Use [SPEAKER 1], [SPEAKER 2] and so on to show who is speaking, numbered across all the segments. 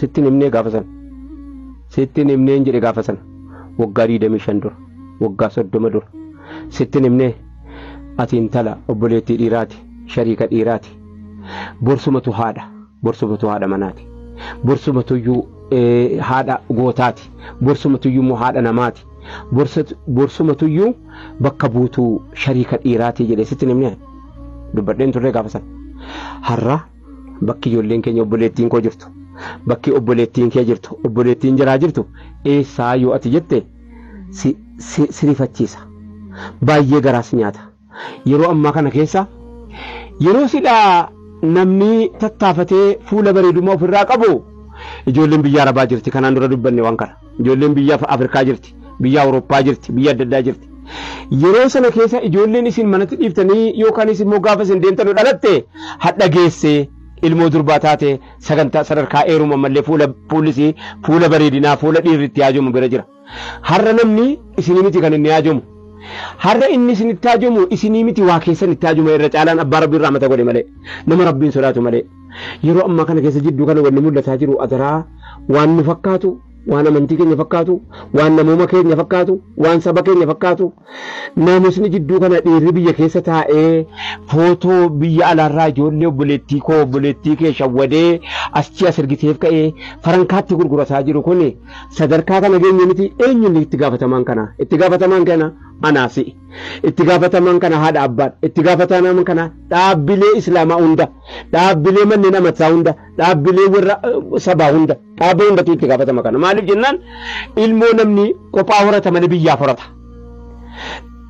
[SPEAKER 1] sittin himnee gaafasan sittin himnee jedhe gaafasan waggaa 25 dura waggaa 30 dura sittin himnee ati intala obboleettii dhiiraati shariika dhiiraati borsumatu haadha manaati borsumatu iyyuu haadha gootaati borsumatu iyyuu haadha namaati borsumatu iyyuu bakka buutuu shariika dhiiraati jedhe sittin himnee dubbadheen turre gaafasan har'a bakki ijoolleen keenya obboleettiin koo jirtu bakki obboleettiin kee jirtu obboleettiin jiraa jirtu eessaa yoo ati jette sirifachiisa baay'ee garaas nyaata yeroo ammaa kana keessa yeroo sidhaa namni tattaafatee fuula bareeduma ofirraa qabu ijoolleen biyya Arabaa jirti kanaan dura dubbanne waan kana ijoolleen biyya Afrikaa jirti biyya Awurooppaa jirti biyya adda addaa jirti yeroo sana keessa ijoolleen isin manatti dhiiftanii yookaan isin immoo gaafa isin deemtanu dhalatte hadha geessee ilmoo durbaa taate sagantaa sadarkaa eeruma mallee fuula bareedinaa fuula dhiirritti haajamu bira jira har'a namni isinii miti kan inni haajamu har'a inni isinitti haajamu isinii miti waa keessan itti haajuma irra caalaan abbaa rabbii irraa mata godhe malee nama rabbiin sodaatu malee yeroo ammaa kana keessa jidduu kana wanni mul'ataa jiru adaraa waan nu fakkaatu waan amantii keenya fakkaatu waan namooma keenya fakkaatu waan saba keenya fakkaatu namusni jidduu kana dhiirri biyya keessa taa'ee footoo biyya alaarraa ijoollee obboleettii kee shawwadee achi as ergiteef ka'ee farankaatti gurgurataa jiru kun sadarkaa kana geenye miti eenyuun itti gaafatamaan kana anaasi itti gaafatamaan kana haadha abbaan itti gaafatamaan kana dhaabbilee islaamaa hunda dhaabbilee manneen amantaa hunda dhaabbilee warra sabaa hunda dhaabbilee hundatu itti gaafatama kana maaliif jennaan ilmoo namni kophaa horata malee biyyaaf horata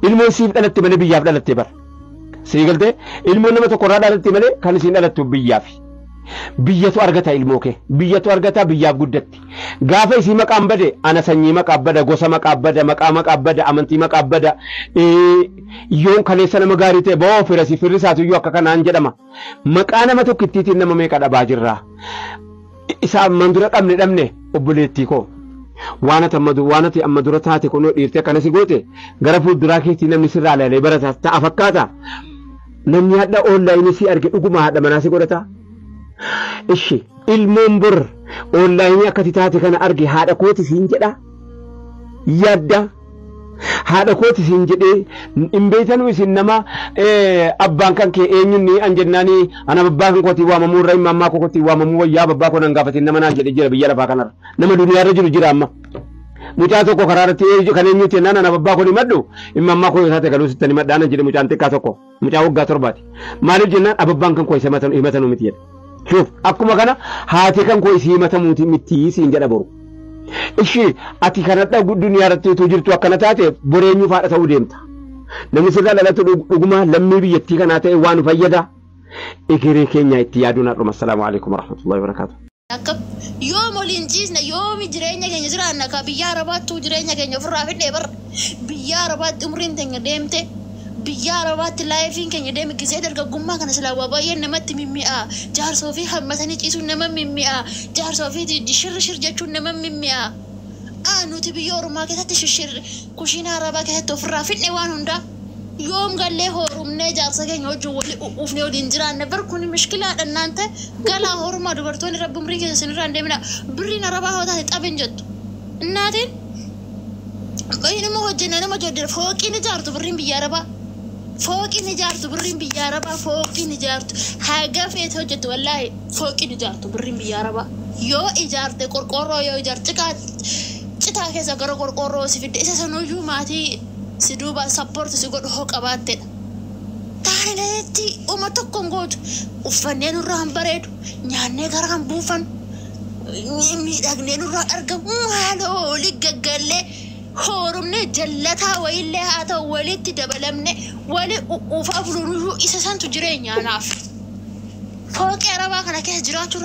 [SPEAKER 1] ilmoo siif dhalatte malee biyyaaf dhalatte bar sii galtee ilmoo nama tokko irraa dhalatte malee kan isiin dhalattu biyyaaf biyyatu argata ilmoo kee biyyatu argata biyyaaf guddatti gaafa isii maqaan bade ana sanyii maqaa bada gosa maqaa bada maqaa bada amantii maqaa bada yoon kaleessa nama gaarii ta'e boo firasi firrisaatu iyyuu akka kanaan jedhama maqaa nama tokkittiitiin nama meeqa dhabaa jirraa isa mandura dhabne obboleettii koo waanati amma dura taate kunoo dhiirtee akkanasi goote gara fuulduraa keetii namni sirraa ilaalee barata ta'a fakkaata namni hadha oonlaayinii si arge dhuguma haadha manaa si godhata ishi ilmoon bor oonlaayinii akkati taate kana arge haadha kooti siin jedha yaadda haadha kooti siin jedhee hin beektanuu isin nama abbaan kan kee eenyunni an jennaanii ana abbaa kan kootii waamamuu irra imma ammaa kootii waamamuu wayyaa abbaa koo nan gaafatin nama naan jedhe jira biyya lafaa kanarra nama duniyaarra jiru jira amma mucaa tokko karaa irratti kan eenyutti naan ana abbaa koo himadhu imma ammaa koo yoo taate galuu sittani madhaana jedhe mucaan xiqqaa tokko mucaa waggaa 7 maaliif jennaan abbaan kan koo isa himatanuu miti jedhe شوف أكما كنا هاتي كان كويس هي متى متي سينجا برو إيشي أتي كانت الدنيا رتي تجرت وكانت هاتي برينيو فارس أوديمتا نمسك لا تقوما لم يبيتي كانت وان فيدا إكري كينيا اتيادنا السلام عليكم ورحمة الله وبركاته
[SPEAKER 2] يوم الانجيزنا يوم جرينا كن يزرعنا كبياربات تجرينا كن يفرع في النبر بياربات أمرين تنقدمته بياربات لايفين كن يدم كزيدر كجمّا كان سلا وبايا نمت مئة جار صوفي هم مثلا تيسون نمت مئة جار صوفي شر جاتون نمت مئة أنو تبي يورو ما كده تششر كوشينا ربا كده تفرع في النوان هندا يوم قال له هورم نجار سكين يوجو وفني ودينجران نبر كوني مشكلة أن أنت قال هورم ما دبرتوني رب مريكي سنران دمنا برينا ربا هو ده تابين جد نادين بينما وجنا نما جدر فوقي نجارتو برين بياربا فوقي نجارتو برين بياربا فوقي نجارتو حاجة فيه توجد والله فوقي نجارتو برين بياربا يو إجارت كوركورو يو إجارت تكاد سكر كوركورو سفيد إذا سنوجو ماتي سدوبا سبورت سيقول هوك أباتة تاني نتي وما تكونغود وفنين الرام بريد نياني كرام بوفن ميداغنين الرام أرقم مالو لقاقالي هورمني جلتها وإلا هاتا ولي تدبلمني ولي وفافلو إساسان تجرين يا ناف فوق أربا كنا كه جراتو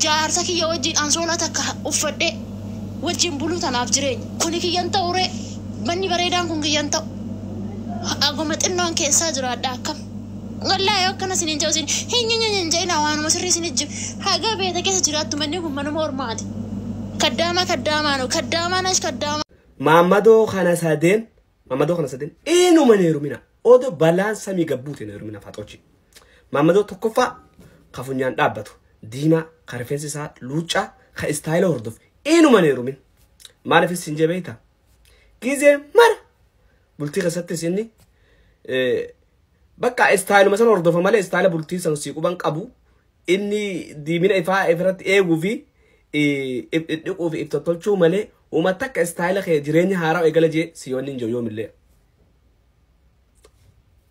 [SPEAKER 2] جارتك يوجين أنصولتك وفدي وجين بلو تناف جرين كوني كي ينتوري بني بريدان كوني ينتو أقومت إنه أنك إساجروا داكم والله يوكنا سنين جوزين هين جينا وانا مسري سنجم حاجة بيتك جراتو منيكم منو مورمادي كداما ناش كداما
[SPEAKER 3] Mamadoo kana sadeen eenyuma neeru mina odo balaan samii gabbuute neeru mina faxochi Mamadoo tokkoffaa kafunyaan dhaabbatu diimaa ka rifeensi isaa luuccaa استايل هردف إنه ما نيرو من ما نفس سنجة بيتا كيزي مر بلتي خسرت سني بقى استايل مثلا هردف ماله استايل بلتي سنسيكو بنك أبو إني دي من إفرت إيجو في إبتدقوا في إبتطل شو ماله وما تك استايل خي جريني هارا إيجال جي سيونين جو يوم الليل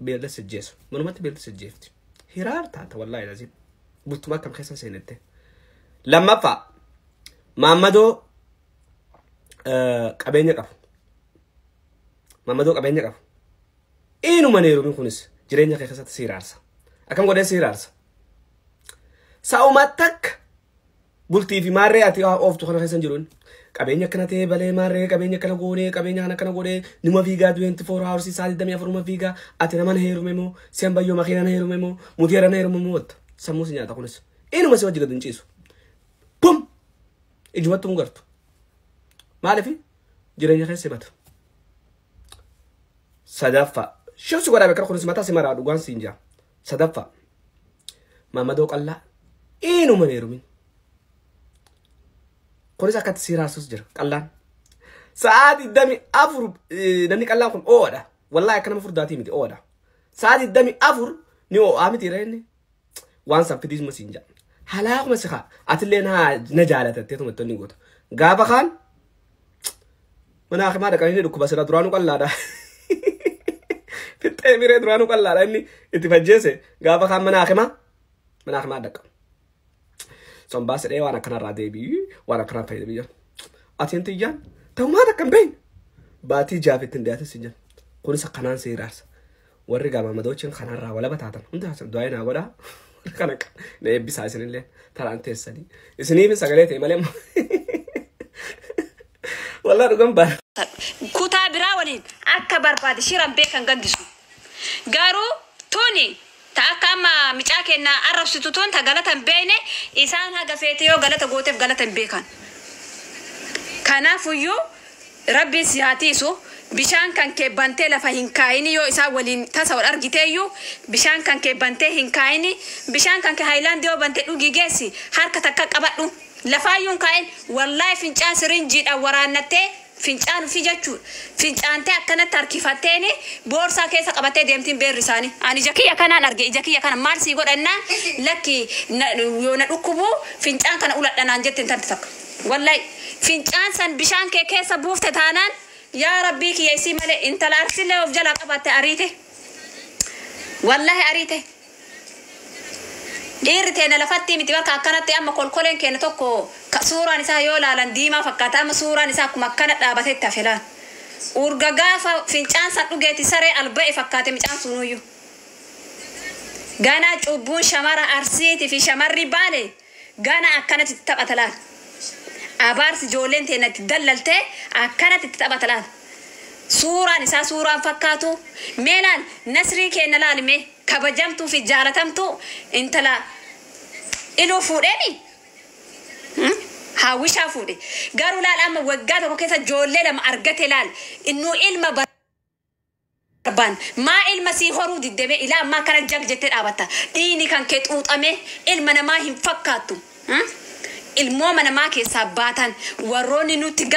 [SPEAKER 3] بيرد سجيس منو ما تبيرد سجيفتي هيرار تاتا والله لازم بطما كم خيسا سينته لما فا مامدو قبيني قف مامدو قبيني قف إنو منيرو من كونس جريني خيسا تسيرارسا أكم قد سيرارسا ساوماتك بلتي في ماري أتي أوف تخنا خيسا جرون قبيني كنا تي بالي ماري قبيني كنا غوري قبيني كنا غوري نما فيغا 24 hours سادي دمي فرما فيغا أتي نمان هيرو ميمو سيام بايو ماكينا هيرو ميمو مديرنا هيرو ميمو سمو سنياتا كونس إنو ما سوى جيغا دنجيسو بوم إجوات تونغرتو ما عرفي جريني خيسا بات صدفة شو سوى رابع كرخون سماتا سمارا دوغان سينجا صدفة ماما دوك الله إنو منيرو من كوريس أكاد سيرا سوسجر كلان سعادي الدمي أفر نني كلان كون أودا والله كنا مفروض داتي متي أودا سعادي الدمي أفر نيو آمتي رأيني وان سامبيديز مسينجا هلاك مسخا أتلينا نجالة تتيتو متوني قوت غابا خان منا أخي ما دا كاني دوكو بسرا درانو كلا دا تتميري درانو كلا دا إني اتفجيسي غابا خان منا أخي ما دكا سون باس إيه وانا كنا رادي بي وانا كنا فايدة بيجان أتين تيجان تو ما دكا بين باتي جافت تنديات السجن كوني سقنان سيراس ورقا ما مدوشين خنان را ولا بتاعتن انت حسن دواينا ولا كانك نيبي سايسن اللي ترى انت السني اسني في سغليتي مالم والله رقم بار
[SPEAKER 4] كوتا براولين اكبر بعد شيران بيكن غندسو غارو توني تاكما ميچاكنا عربستو تون تا غلطن بينه انسان ها غفيتيو غلطه غوتف غلطن بيكن كنافيو ربي سياتيسو بشان كان كبنتي لفا هنكايني يو إسا ولين تصور أرجيتيو بشان كان كبنتي هنكايني بشان كان كهايلاند يو بنتي لوجي جيسي حركة تكك أبدو لفا ينكاين والله فينجان سرنجيد أورانتي فينجان في جاتشو فينجان تي أكنا تركيفتيني بورسا كيسا قبتي ديمتين بير رساني أنا جاكي أكنا نرجع جاكي أكنا مارسي يقول أنا لكي يونا أكبو فينجان كان أولاد أنا نجت تنتك والله فينجان سن بشان كيسا بوفت تانان يا ربي كي يسي ملي انت لا ارسل له وفجلا قبات اريته والله اريته ديرتنا لفتي متبركا كانت اما كلكلن كان توكو صوره نساء يولا لنديما فكاتا اما صوره نساء كما كانت دابته تفلان اورغغا فينچان سدوغيتي سري البئ فكاته ميچان سونويو غانا چوبون شمارا ارسيتي في شمري بالي غانا اكنت تبتلان أبارس جولين تينا تدللته أكنت تتبتلان سورة نساء سورة فكاتو ميلان نسري كينا لالمي كبجمتو في جارتمتو انت لا إلو فوريني هاوشا فوري قالوا لا الأما وقاتو كيسا جولي لما أرقتي لال إنو إلما بربان ما إلما سيهورو دي دمي إلا ما كانت جاك جتر آبتا ديني كان كيتوط أمي إلما نماهم فكاتو المومن ما كيساباتن وروني نوتي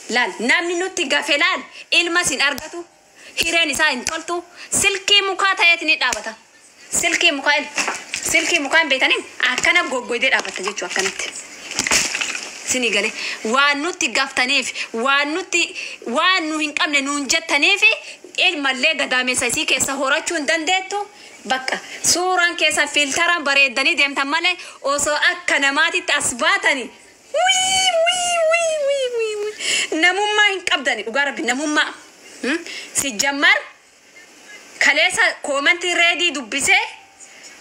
[SPEAKER 4] لال نامني نوتي لال المسين أرغتو هيراني ساين تولتو سلكي مكاتا يتني دابتا سلكي مكاين بيتانين أكنا غوغوي دي دابتا جيتشو أكنت سيني غالي وانوتي غافتانيف وانو هنقامن نونجتانيف المالي غدامي سايسي كيسا هوراتشون دندتو بكا سوران كيسا فلتران بريداني ديم تمالي اوسو اكنا ماتي تاسباتاني وي نموما هنقبداني وغاربي نموما سيجمر كاليسا كومنتي ريدي دبسي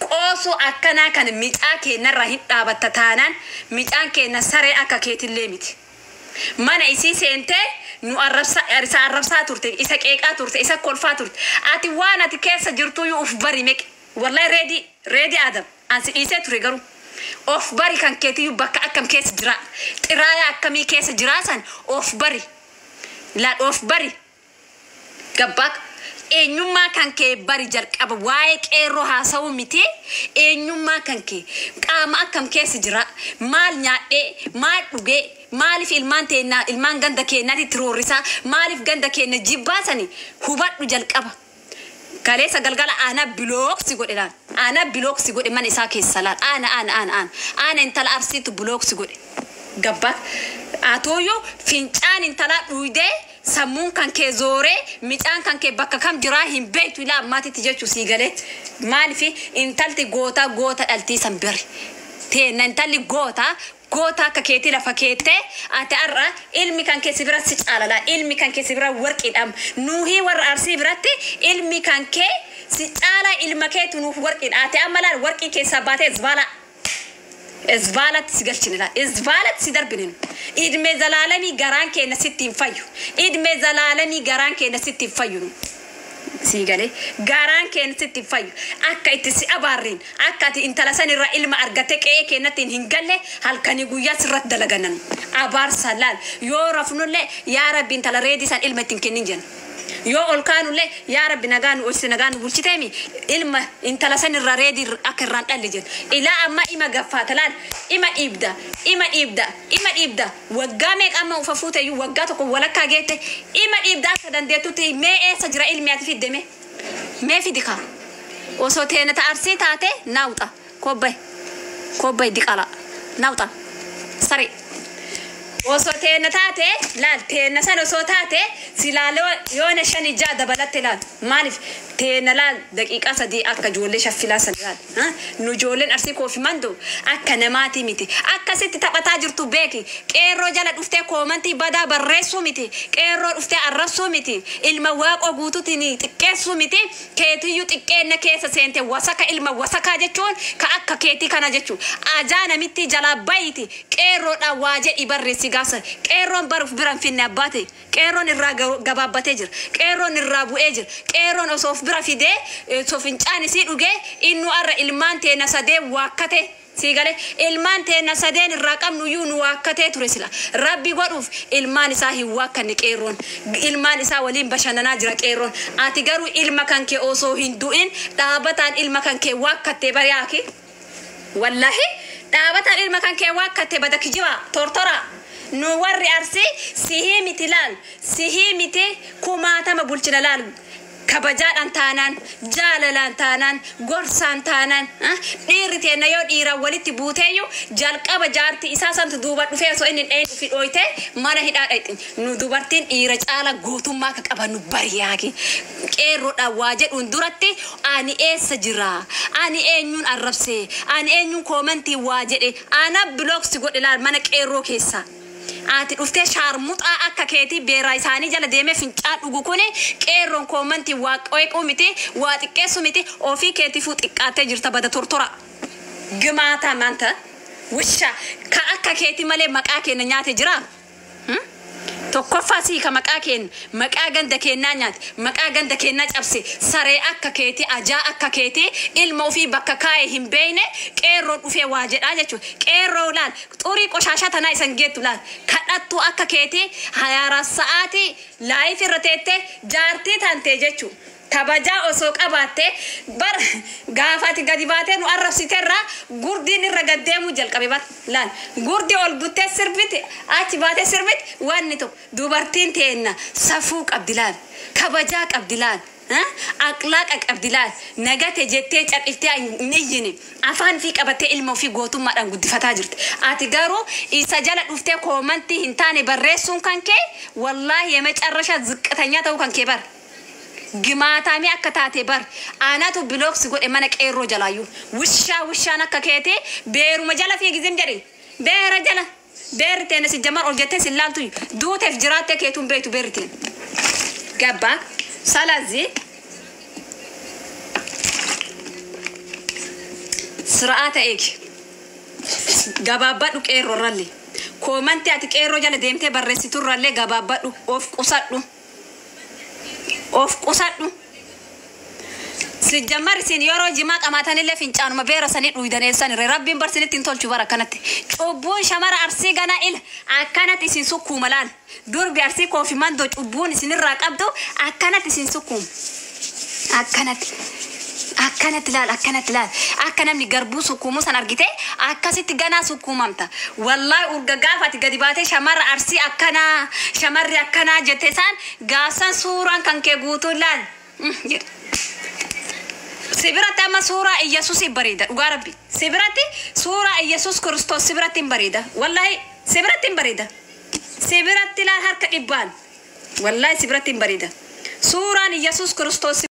[SPEAKER 4] قوسو اكنا كان ميجاكي نراهن دابتتانان ميجاكي نساري اكا كيتي الليميتي مانا إسي سينتي نو أربسا تورتي إسا كيكا تورتي إسا كولفا تورتي آتي وانا تكيسا جرتو يو أفباري ميك والله ريدي آدم أنسي إيسا توريغارو أفباري كان كيتي يو بكا أكام كيس جرا ترايا أكامي كيس جراسان أفباري لا أفباري قباك eenyummaa kan kee bari jalqaba waa'ee qeerroo haasa'uu miti eenyummaa kan kee qaama akkam keessa jira maal nyaadhee maal dhugee maaliif ilmaan ganda keenyaatti tiroorrisaa maaliif ganda keenya jibbaasanii hubadhu jalqaba kaleessa galgala ana bilooksi godhe ana bilooksi godhe man isaa keessa laal ana intala arsiitu bilooksi godhe gabba atooyo fincaan intala dhuydee sammuun kan kee zooree micaan kan kee bakka kam jiraa hin beektu ila ammaatitti jechuu sii galeet maaliif intalti goota dhaltii san bari teena intalli goota akka keetii lafa keettee ati arra ilmi kan kee sibira si caalala ilmi kan kee sibira warqiidham nuuhii warra arsii biratti ilmi kan kee si caala ilma keetu nuuf warqiidha ati ammalaan warqii keessaa baatee izbaalat si galchinila izbaalat si darbinin idme zalalami garaan keenya sitti hin fayyu idme zalalami garaan keenya sitti hin fayyu sigale garaan keenya sitti hin fayyu akka itti si abaarrin akka ati intala sanirra ilma argate qe'ee keenyatti hin galle halkanii guyyaa sirratti dalaganan abaarsa laal yoo rafnullee yaa rabbi intala reedii san ilma ittiin kennin jenna yoo olkaanulle yaa rabbi nagaan bulchiteemi ilma intala sanirra reedii akka irraan dhalle jenna ilaa amma ima gaffaatalaan ima dhiibda waggaa meeqamma ufa fuuteyyuu waggaa tokko walakkaa geette ima dhiibda akka dandeettutti mee eessa jira ilmi ati fiddeme mee fidika osoo teena ta'arsii taate naawuxa kobbay diqala naawuxa sari osoo teena taate laal teena san osoo taate silaaloo yoona shan ijaa dabalatte laal maaliif teena laal daqiiqaa sadii akka ijoollee shaffilaa san laal nu ijoolleen arsii koofi mando akka namaatii miti akkasitti taphataa jirtu beeki qeerroo jala dhuftee koomantii badaa barreessuu miti qeerroo dhuftee arrabsuu miti ilma waaqoo guutuutiin xiqqeessuu miti keetiyyuu xiqqeenna keessa seente wasaka ilma wasakaa jechuun ka akka keetii kana jechuun ajaa namitti jalaa bayiti qeerroodhaan waa jedhi barreessi gaasa qeerroon baruuf biran finne abbaate qeerroon irraa gabaabbatee jira qeerroon irraa bu'ee jira qeerroon osoo bira fidee sofincaan isii dhugee innu arra ilmaan teena sadee waakkate sigale ilmaan teena sadeen irraa qabnu yuu nu waakkatee ture sila rabbi godhuuf ilmaan isaa hin waakkanne qeerroon ilmaan isaa waliin bashannanaa jira qeerroon ati garuu ilma kan kee osoo hin du'in dhaabataan ilma kan kee waakkattee bariyaaki wallahi dhaabataan ilma kan kee waakkattee badakijiba tortora nu warri arsii sihii miti laal sihii miti kumaatama bulchina laal kabajaadhaan taanaan jaalalaan taanaan gorsaan taanaan dhiirri teena yoo dhiiraan walitti buuteeyyuu jalqaba jaartii isaa santu duuba dhufee osoo inni dheen dhufi dhooyte mana hidhaa dhayxin nu dubartiin dhiira caala gootummaa ka qabannu bariyaaki qeerroodhaan waa jedhuun duratti ani eessa jira ani eenyuun arrabsee ani eenyuun koomantii waa jedhe ana bilooksi godhe laal mana qeerroo keessaa ati dhuftee shaarmuxaa akka keetii beeraa isaanii jala deemee fincaan dhugu kuni qeerroon koomantii waa qoequu miti waa xiqqeessu miti ofii keetiifuu xiqqaattee jirta bada tortora gimaata maanta wisha ka akka keetii malee maqaa keenya nyaate jira tokkoffaa sii ka maqaa ganda keenyaa nyaate maqaa ganda keenyaa cabse saree akka keetii ajaa akka keetii ilma ofii bakka kaa'e hin beeyne qeerroon dhufee waa jedhaa jechuudha qeerroo laal xurii qoshaashaa tanaa isan geettu laal kadhattuu akka keetii 24 sa'aatii laayif irra teettee jaartii taantee jechuudha kabajaa osoo qabaatte bar gaafati gadi baatee nu arrabsiteerra gurdiin irra gaddeemu jalqabe bar laal gurdi ol buttee sirbiti achi baatee sirbiti wanni tokko dubartiin teenna safuu qabdi laal kabajaa qabdi laal aqlaaqa qabdi laal nagate jettee caqiftee niyyini afaan fi qabattee ilma ofii gootummaadhaan guddifataa jirti ati garuu isa jala dhuftee koomantii hin taane barreessuun kan kee wallaahi የመጨረሻ ዝቅተኛ ta'uu kan kee bar gimaataami akka taate bar aanatu bilooksi godhe mana qeerroo jalaayyuu wishaan akka keete beeruma jala fiigizim jedhe beera jala beerri teena si jamar ol jettee sillaaltu duuteef jiraattee keetuun beektu beerri teen gabbaa salaazii sira'aata eegi gabaabbadhu qeerroorrallee koomantii ati qeerroo jala deemtee barreessiturrallee gabaabbadhu of qusadhu si jammar isin yeroo jimaa qamaatanillee fincaanuma beera sanii dhuydaneessanirre rabbiin barsinitti hin tolchu bara akkanatti cubbuun shamara arsii gana ila akkanatti isin sukkuuma laal durbi arsii koofi mandoo cubbuun isinirraa qabdu akkanatti isin sukkuuma akkanatti laal akka namni garbuu sukkuumuu san argite akkasitti ganaa sukkuumamta wallahi urga gaafati gadi baatee shamarra arsii akkanaa shamarri akkanaa jette san gaasan suuraan kan kee guutuu laal sibiratti amma suuraa Iyyasuus bareeda dhugaa rabbi sibiratti suuraa Iyyasuus Kiristoos sibiratti bareeda wallahi sibiratti bareeda sibiratti laal harka dhibbaan wallahi sibiratti bareeda suuraan Iyyasuus Kiristoos